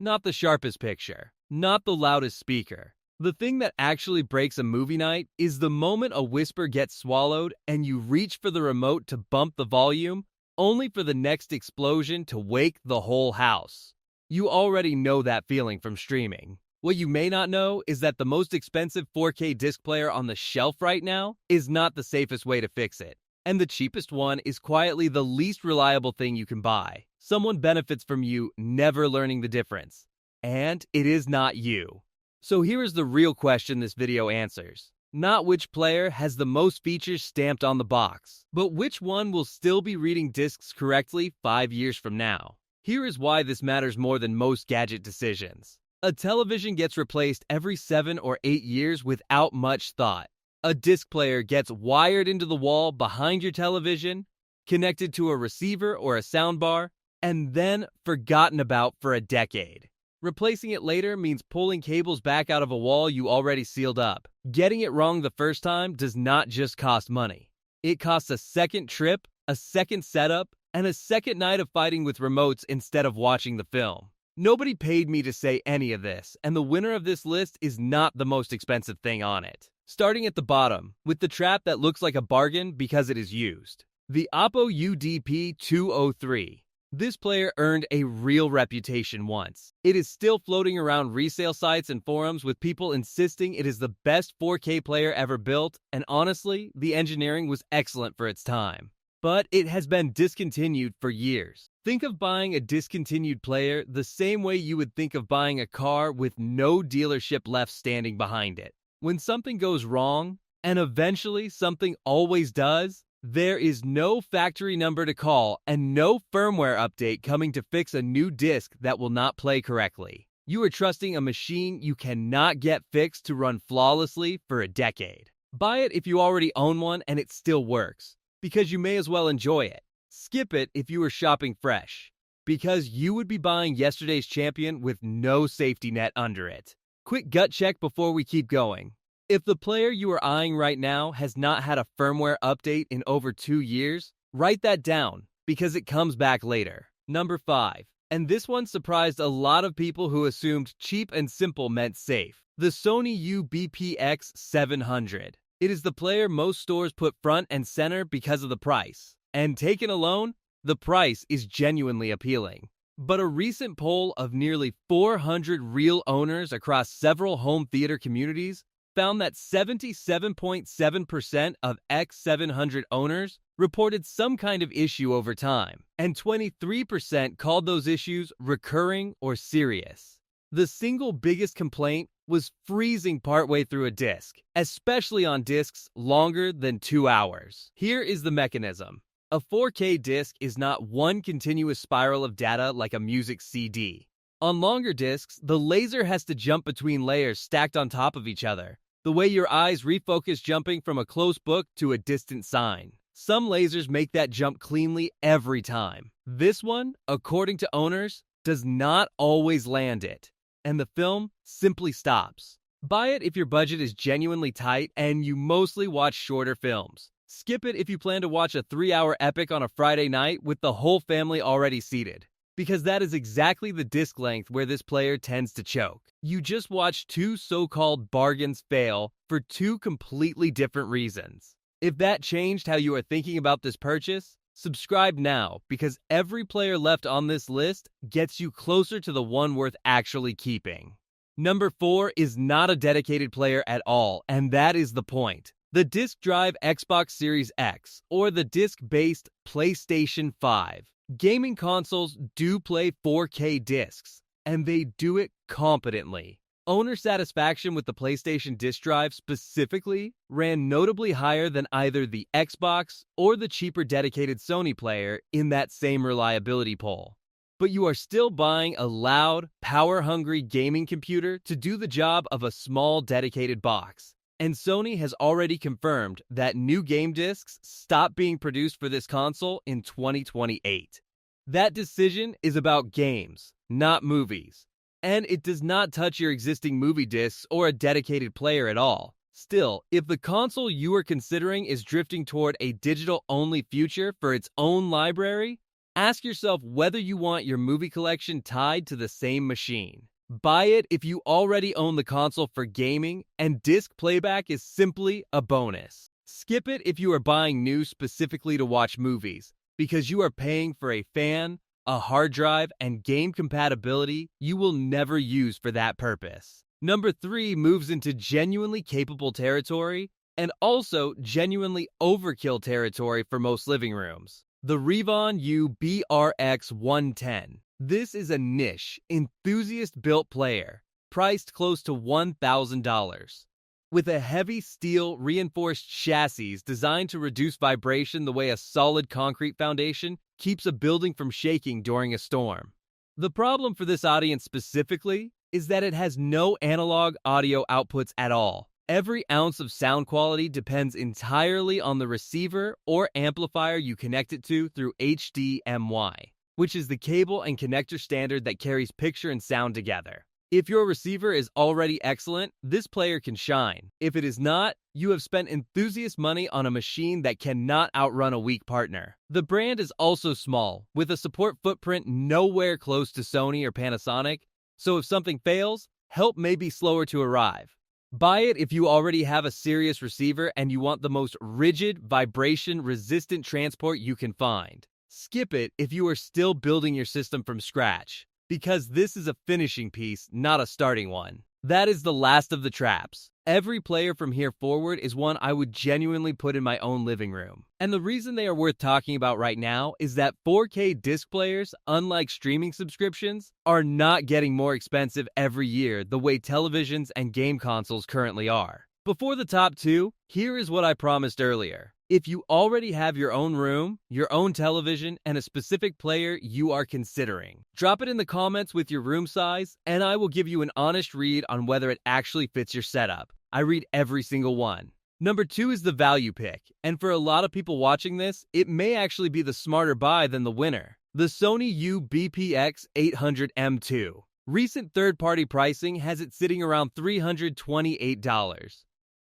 not the sharpest picture, not the loudest speaker. The thing that actually breaks a movie night is the moment a whisper gets swallowed and you reach for the remote to bump the volume, only for the next explosion to wake the whole house. You already know that feeling from streaming. What you may not know is that the most expensive 4K disc player on the shelf right now is not the safest way to fix it. And the cheapest one is quietly the least reliable thing you can buy. Someone benefits from you never learning the difference. And it is not you. So here is the real question this video answers. Not which player has the most features stamped on the box, but which one will still be reading discs correctly 5 years from now. Here is why this matters more than most gadget decisions. A television gets replaced every 7 or 8 years without much thought. A disc player gets wired into the wall behind your television, connected to a receiver or a soundbar, and then forgotten about for a decade. Replacing it later means pulling cables back out of a wall you already sealed up. Getting it wrong the first time does not just cost money. It costs a second trip, a second setup, and a second night of fighting with remotes instead of watching the film. Nobody paid me to say any of this, and the winner of this list is not the most expensive thing on it. Starting at the bottom, with the trap that looks like a bargain because it is used. The Oppo UDP-203. This player earned a real reputation once. It is still floating around resale sites and forums with people insisting it is the best 4K player ever built, and honestly, the engineering was excellent for its time. But it has been discontinued for years. Think of buying a discontinued player the same way you would think of buying a car with no dealership left standing behind it. When something goes wrong, and eventually something always does, there is no factory number to call and no firmware update coming to fix a new disc that will not play correctly. You are trusting a machine you cannot get fixed to run flawlessly for a decade. Buy it if you already own one and it still works, because you may as well enjoy it. Skip it if you are shopping fresh, because you would be buying yesterday's champion with no safety net under it. Quick gut check before we keep going. If the player you are eyeing right now has not had a firmware update in over 2 years, write that down, because it comes back later. Number 5. And this one surprised a lot of people who assumed cheap and simple meant safe. The Sony UBPX700. It is the player most stores put front and center because of the price. And taken alone, the price is genuinely appealing. But a recent poll of nearly 400 real owners across several home theater communities found that 77.7% of X700 owners reported some kind of issue over time, and 23% called those issues recurring or serious. The single biggest complaint was freezing partway through a disc, especially on discs longer than 2 hours. Here is the mechanism. A 4K disc is not one continuous spiral of data like a music CD. On longer discs, the laser has to jump between layers stacked on top of each other, the way your eyes refocus jumping from a close book to a distant sign. Some lasers make that jump cleanly every time. This one, according to owners, does not always land it, and the film simply stops. Buy it if your budget is genuinely tight and you mostly watch shorter films. Skip it if you plan to watch a 3-hour epic on a Friday night with the whole family already seated, because that is exactly the disc length where this player tends to choke. You just watched 2 so-called bargains fail for 2 completely different reasons. If that changed how you are thinking about this purchase, subscribe now, because every player left on this list gets you closer to the one worth actually keeping. Number 4 is not a dedicated player at all, and that is the point. The Disk Drive Xbox Series X, or the disc-based PlayStation 5. Gaming consoles do play 4K discs, and they do it competently. Owner satisfaction with the PlayStation disc drive specifically ran notably higher than either the Xbox or the cheaper dedicated Sony player in that same reliability poll. But you are still buying a loud, power-hungry gaming computer to do the job of a small dedicated box. And Sony has already confirmed that new game discs stop being produced for this console in 2028. That decision is about games, not movies. And it does not touch your existing movie discs or a dedicated player at all. Still, if the console you are considering is drifting toward a digital-only future for its own library, Ask yourself whether you want your movie collection tied to the same machine. Buy it if you already own the console for gaming, and disc playback is simply a bonus. Skip it if you are buying new specifically to watch movies, because you are paying for a fan, a hard drive, and game compatibility you will never use for that purpose. Number 3 moves into genuinely capable territory and also genuinely overkill territory for most living rooms. The Revon U-BRX 110. This is a niche, enthusiast-built player, priced close to $1,000. With a heavy steel reinforced chassis designed to reduce vibration the way a solid concrete foundation keeps a building from shaking during a storm. The problem for this audience specifically is that it has no analog audio outputs at all. Every ounce of sound quality depends entirely on the receiver or amplifier you connect it to through HDMI, which is the cable and connector standard that carries picture and sound together. If your receiver is already excellent, this player can shine. If it is not, you have spent enthusiast money on a machine that cannot outrun a weak partner. The brand is also small, with a support footprint nowhere close to Sony or Panasonic, so if something fails, help may be slower to arrive. Buy it if you already have a serious receiver and you want the most rigid, vibration-resistant transport you can find. Skip it if you are still building your system from scratch, because this is a finishing piece, not a starting one. That is the last of the traps. Every player from here forward is one I would genuinely put in my own living room. And the reason they are worth talking about right now is that 4K disc players, unlike streaming subscriptions, are not getting more expensive every year the way televisions and game consoles currently are. Before the top 2, here is what I promised earlier. If you already have your own room, your own television, and a specific player you are considering, drop it in the comments with your room size, and I will give you an honest read on whether it actually fits your setup. I read every single one. Number 2 is the value pick, and for a lot of people watching this, it may actually be the smarter buy than the winner. The Sony U-BPX 800M2. Recent third-party pricing has it sitting around $328.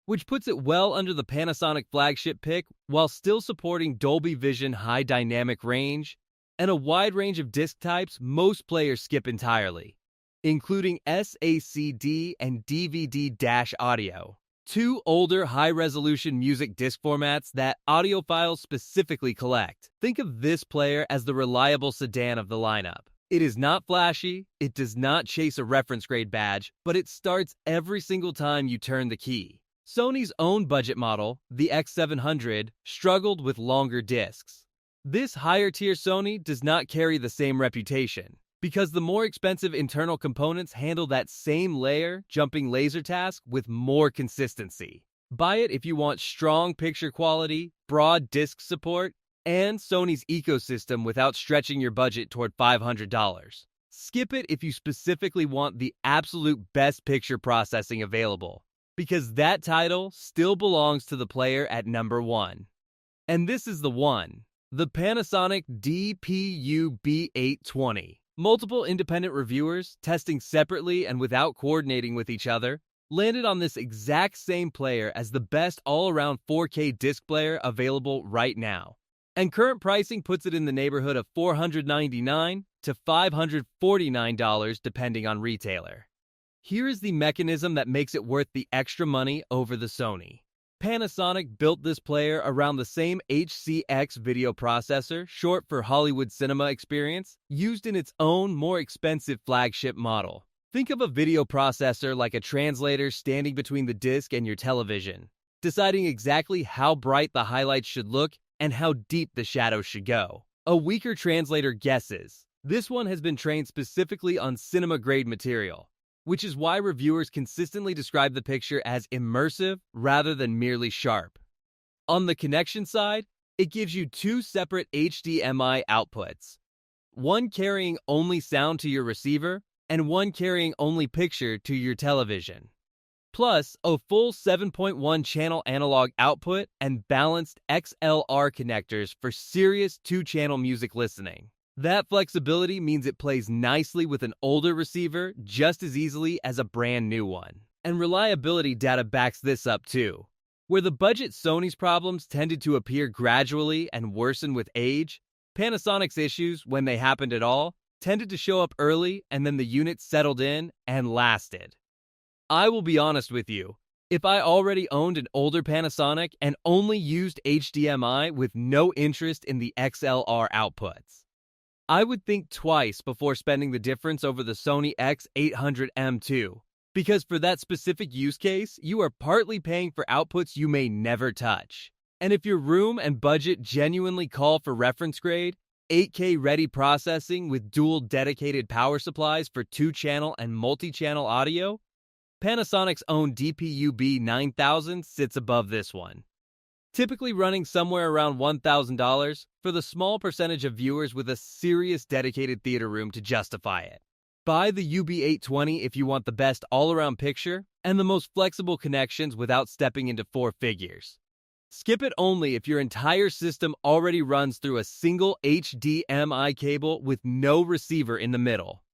Which puts it well under the Panasonic flagship pick while still supporting Dolby Vision high dynamic range and a wide range of disc types most players skip entirely, including SACD and DVD audio, 2 older high-resolution music disc formats that audiophiles specifically collect. Think of this player as the reliable sedan of the lineup. It is not flashy, it does not chase a reference grade badge, but it starts every single time you turn the key. Sony's own budget model, the X700, struggled with longer discs. This higher-tier Sony does not carry the same reputation, because the more expensive internal components handle that same layer-jumping laser task with more consistency. Buy it if you want strong picture quality, broad disc support, and Sony's ecosystem without stretching your budget toward $500. Skip it if you specifically want the absolute best picture processing available, because that title still belongs to the player at number 1. And this is the one, the Panasonic DPU-B820. Multiple independent reviewers, testing separately and without coordinating with each other, landed on this exact same player as the best all-around 4K disc player available right now. And current pricing puts it in the neighborhood of $499 to $549 depending on retailer. Here is the mechanism that makes it worth the extra money over the Sony. Panasonic built this player around the same HCX video processor, short for Hollywood Cinema Experience, used in its own more expensive flagship model. Think of a video processor like a translator standing between the disc and your television, deciding exactly how bright the highlights should look and how deep the shadows should go. A weaker translator guesses. This one has been trained specifically on cinema-grade material, which is why reviewers consistently describe the picture as immersive rather than merely sharp. On the connection side, it gives you 2 separate HDMI outputs, one carrying only sound to your receiver and one carrying only picture to your television, plus a full 7.1 channel analog output and balanced XLR connectors for serious 2-channel music listening. That flexibility means it plays nicely with an older receiver just as easily as a brand new one. And reliability data backs this up too. Where the budget Sony's problems tended to appear gradually and worsen with age, Panasonic's issues, when they happened at all, tended to show up early and then the unit settled in and lasted. I will be honest with you. If I already owned an older Panasonic and only used HDMI with no interest in the XLR outputs, I would think twice before spending the difference over the Sony X800M2. Because for that specific use case, you are partly paying for outputs you may never touch. And if your room and budget genuinely call for reference grade, 8K ready processing with dual dedicated power supplies for 2-channel and multi-channel audio, Panasonic's own DPU-B 9000 sits above this one. Typically running somewhere around $1,000 for the small percentage of viewers with a serious dedicated theater room to justify it. Buy the UB820 if you want the best all-around picture and the most flexible connections without stepping into 4 figures. Skip it only if your entire system already runs through a single HDMI cable with no receiver in the middle.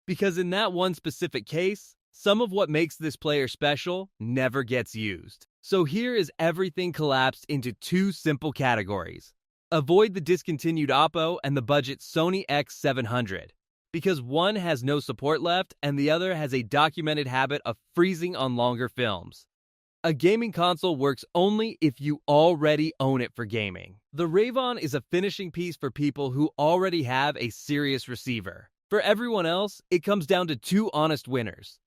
Because in that one specific case, some of what makes this player special never gets used. So here is everything collapsed into 2 simple categories. Avoid the discontinued Oppo and the budget Sony X700, because one has no support left and the other has a documented habit of freezing on longer films. A gaming console works only if you already own it for gaming. The Ravon is a finishing piece for people who already have a serious receiver. For everyone else, it comes down to 2 honest winners.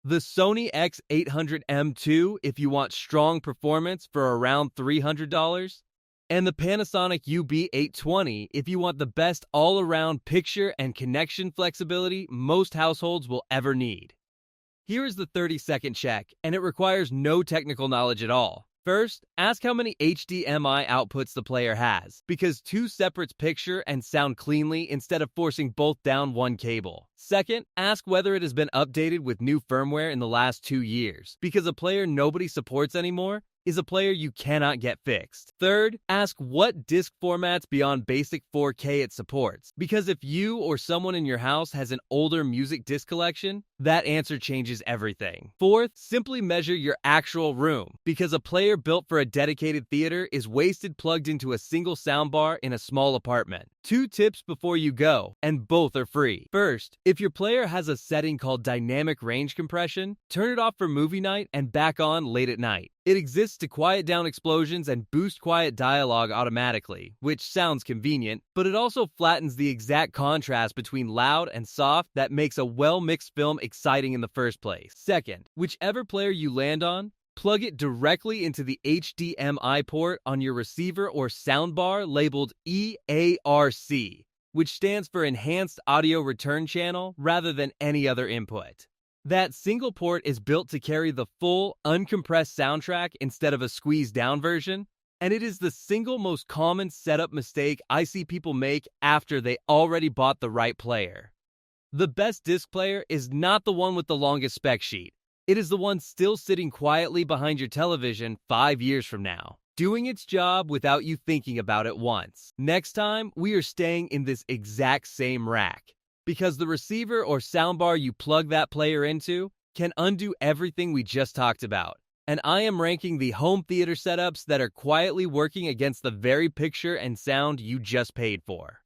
The Sony X800M2 if you want strong performance for around $300, and the Panasonic UB820 if you want the best all-around picture and connection flexibility most households will ever need. Here is the 30-second check, and it requires no technical knowledge at all. First, ask how many HDMI outputs the player has, because 2 separates picture and sound cleanly instead of forcing both down one cable. Second, ask whether it has been updated with new firmware in the last 2 years, because a player nobody supports anymore is a player you cannot get fixed. Third, ask what disc formats beyond basic 4K it supports, because if you or someone in your house has an older music disc collection, that answer changes everything. Fourth, simply measure your actual room, because a player built for a dedicated theater is wasted plugged into a single soundbar in a small apartment. 2 tips before you go, and both are free. First, if your player has a setting called dynamic range compression, turn it off for movie night and back on late at night. It exists to quiet down explosions and boost quiet dialogue automatically, which sounds convenient, but it also flattens the exact contrast between loud and soft that makes a well-mixed film exciting in the first place. Second, whichever player you land on, plug it directly into the HDMI port on your receiver or soundbar labeled EARC, which stands for Enhanced Audio Return Channel rather than any other input. That single port is built to carry the full, uncompressed soundtrack instead of a squeezed-down version, and it is the single most common setup mistake I see people make after they already bought the right player. The best disc player is not the one with the longest spec sheet. It is the one still sitting quietly behind your television 5 years from now, doing its job without you thinking about it once. Next time, we are staying in this exact same rack, because the receiver or soundbar you plug that player into can undo everything we just talked about. And I am ranking the home theater setups that are quietly working against the very picture and sound you just paid for.